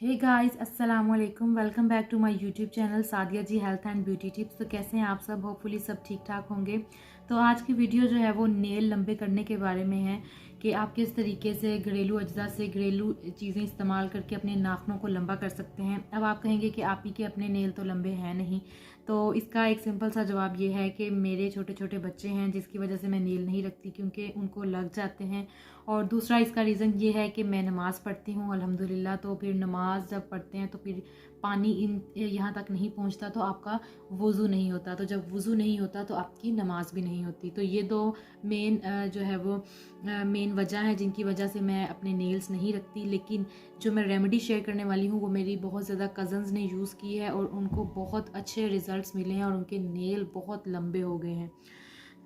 हे guys, अस्सलाम वालेकुम। Welcome back to my YouTube channel Sadia ji health and beauty tips. तो कैसे हैं आप सब? होपफुली सब ठीक ठाक होंगे। तो आज की वीडियो जो है वो नेल लंबे करने के बारे में है कि आप किस तरीके से घरेलू अज्जा से घरेलू चीज़ें इस्तेमाल करके अपने नाखूनों को लंबा कर सकते हैं। अब आप कहेंगे कि आप ही के अपने नेल तो लंबे हैं नहीं, तो इसका एक सिंपल सा जवाब ये है कि मेरे छोटे छोटे बच्चे हैं जिसकी वजह से मैं नेल नहीं रखती क्योंकि उनको लग जाते हैं। और दूसरा इसका रीज़न ये है कि मैं नमाज़ पढ़ती हूँ अल्हम्दुलिल्लाह। तो फिर नमाज जब पढ़ते हैं तो फिर पानी इन यहाँ तक नहीं पहुँचता तो आपका वज़ू नहीं होता, तो जब वज़ू नहीं होता तो आपकी नमाज भी नहीं होती। तो ये दो मेन जो है वो मेन वजह है जिनकी वजह से मैं अपने नेल्स नहीं रखती। लेकिन जो मैं रेमेडी शेयर करने वाली हूँ वो मेरी बहुत ज़्यादा कज़न्स ने यूज़ की है और उनको बहुत अच्छे रिज़ल्ट्स मिले हैं और उनके नेल बहुत लंबे हो गए हैं।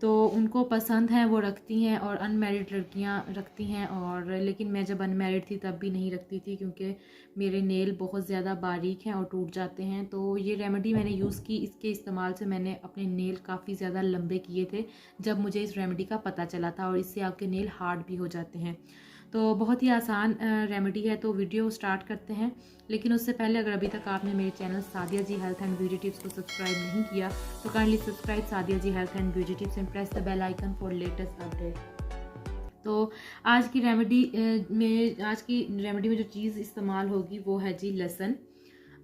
तो उनको पसंद है, वो रखती हैं और अनमैरिड लड़कियां रखती हैं। और लेकिन मैं जब अनमैरिड थी तब भी नहीं रखती थी क्योंकि मेरे नेल बहुत ज़्यादा बारीक हैं और टूट जाते हैं। तो ये रेमेडी मैंने यूज़ की, इसके इस्तेमाल से मैंने अपने नेल काफ़ी ज़्यादा लंबे किए थे जब मुझे इस रेमेडी का पता चला था। और इससे आपके नेल हार्ड भी हो जाते हैं। तो बहुत ही आसान रेमेडी है। तो वीडियो स्टार्ट करते हैं। लेकिन उससे पहले अगर अभी तक आपने मेरे channel Sadia ji health and beauty tips को सब्सक्राइब नहीं किया तो kindly subscribe Sadia ji health and beauty tips and press the bell icon for latest update. तो आज की रेमेडी में जो चीज़ इस्तेमाल होगी वो है जी लहसुन।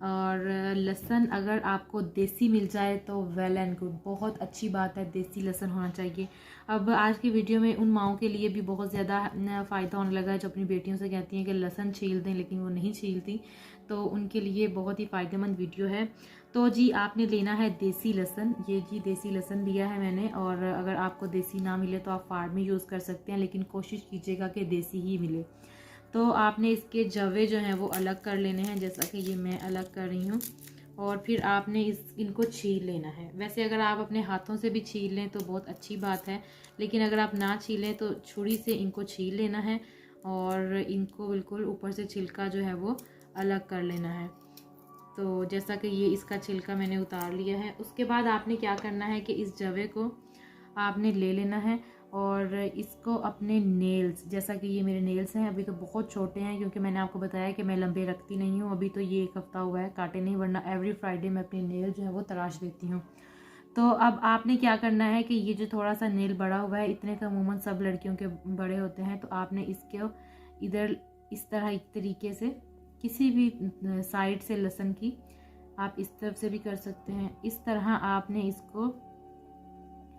और लहसुन अगर आपको देसी मिल जाए तो वेल एंड गुड, बहुत अच्छी बात है, देसी लहसुन होना चाहिए। अब आज की वीडियो में उन माओं के लिए भी बहुत ज़्यादा फ़ायदा होने लगा है जो अपनी बेटियों से कहती हैं कि लहसुन छील दें लेकिन वो नहीं छीलती। तो उनके लिए बहुत ही फ़ायदेमंद वीडियो है। तो जी आपने लेना है देसी लहसुन। ये जी देसी लहसुन लिया है मैंने। और अगर आपको देसी ना मिले तो आप फार्मी यूज़ कर सकते हैं, लेकिन कोशिश कीजिएगा कि देसी ही मिले। तो आपने इसके जवे जो हैं वो अलग कर लेने हैं, जैसा कि ये मैं अलग कर रही हूँ। और फिर आपने इनको छील लेना है। वैसे अगर आप अपने हाथों से भी छील लें तो बहुत अच्छी बात है, लेकिन अगर आप ना छीलें तो छुरी से इनको छील लेना है और इनको बिल्कुल ऊपर से छिलका जो है वो अलग कर लेना है। तो जैसा कि ये इसका छिलका मैंने उतार लिया है। उसके बाद आपने क्या करना है कि इस जवे को आपने ले लेना है और इसको अपने नेल्स, जैसा कि ये मेरे नेल्स हैं, अभी तो बहुत छोटे हैं क्योंकि मैंने आपको बताया कि मैं लंबे रखती नहीं हूँ। अभी तो ये 1 हफ्ता हुआ है, काटे नहीं, वरना एवरी फ्राइडे मैं अपने नेल जो है वो तराश देती हूँ। तो अब आपने क्या करना है कि ये जो थोड़ा सा नेल बड़ा हुआ है, इतने तो अमूमन सब लड़कियों के बड़े होते हैं, तो आपने इसके इधर इस तरह एक तरीके से किसी भी साइड से लहसुन की, आप इस तरफ से भी कर सकते हैं, इस तरह आपने इसको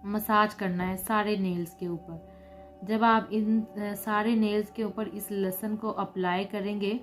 मसाज करना है सारे नेल्स के ऊपर। जब आप इन सारे नेल्स के ऊपर इस लहसुन को अप्लाई करेंगे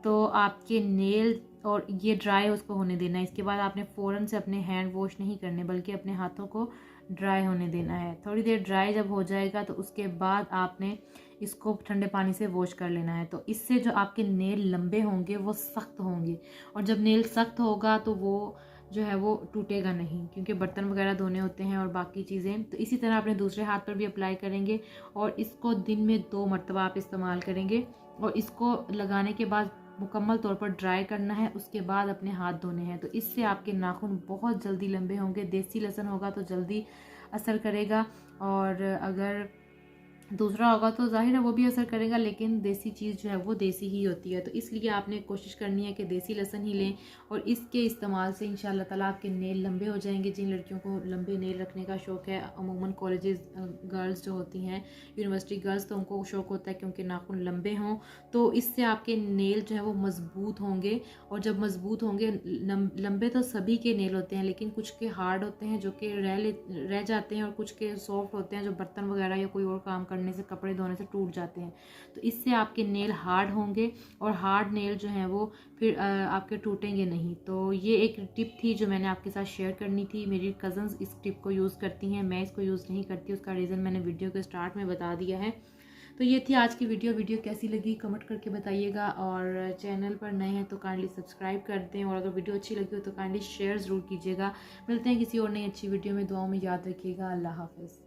तो आपके नेल, और ये ड्राई उसको होने देना है। इसके बाद आपने फ़ौरन से अपने हैंड वॉश नहीं करने बल्कि अपने हाथों को ड्राई होने देना है। थोड़ी देर ड्राई जब हो जाएगा तो उसके बाद आपने इसको ठंडे पानी से वॉश कर लेना है। तो इससे जो आपके नेल लंबे होंगे वो सख्त होंगे, और जब नेल सख्त होगा तो वो जो है वो टूटेगा नहीं, क्योंकि बर्तन वगैरह धोने होते हैं और बाकी चीज़ें। तो इसी तरह अपने दूसरे हाथ पर भी अप्लाई करेंगे और इसको दिन में 2 मरतबा आप इस्तेमाल करेंगे। और इसको लगाने के बाद मुकम्मल तौर पर ड्राई करना है, उसके बाद अपने हाथ धोने हैं। तो इससे आपके नाखून बहुत जल्दी लंबे होंगे। देसी लहसुन होगा तो जल्दी असर करेगा, और अगर दूसरा होगा तो जाहिर है वो भी असर करेगा, लेकिन देसी चीज़ जो है वो देसी ही होती है। तो इसलिए आपने कोशिश करनी है कि देसी लहसुन ही लें, और इसके इस्तेमाल से इंशाल्लाह ताला आपके नेल लंबे हो जाएंगे। जिन लड़कियों को लंबे नेल रखने का शौक़ है, अमूमन कॉलेजेस गर्ल्स जो होती हैं, यूनिवर्सिटी गर्ल्स, तो उनको शौक़ होता है कि उनके नाखून लंबे हों। तो इससे आपके नेल जो है वो मज़बूत होंगे। और जब मज़बूत होंगे, लंबे तो सभी के नेल होते हैं, लेकिन कुछ के हार्ड होते हैं जो कि रह जाते हैं, और कुछ के सॉफ्ट होते हैं जो बर्तन वगैरह या कोई और काम करने से, कपड़े धोने से टूट जाते हैं। तो इससे आपके नेल हार्ड होंगे, और हार्ड नेल जो हैं वो फिर आपके टूटेंगे नहीं। तो ये एक टिप थी जो मैंने आपके साथ शेयर करनी थी। मेरी कज़न्स इस टिप को यूज़ करती हैं, मैं इसको यूज़ नहीं करती। उसका रीज़न मैंने वीडियो के स्टार्ट में बता दिया है। तो ये थी आज की वीडियो कैसी लगी कमेंट करके बताइएगा, और चैनल पर नए हैं तो काइंडली सब्सक्राइब कर दें, और अगर वीडियो अच्छी लगी हो तो काइंडली शेयर ज़रूर कीजिएगा। मिलते हैं किसी और नई अच्छी वीडियो में। दुआओं में याद रखिएगा। अल्लाह हाफ़िज़।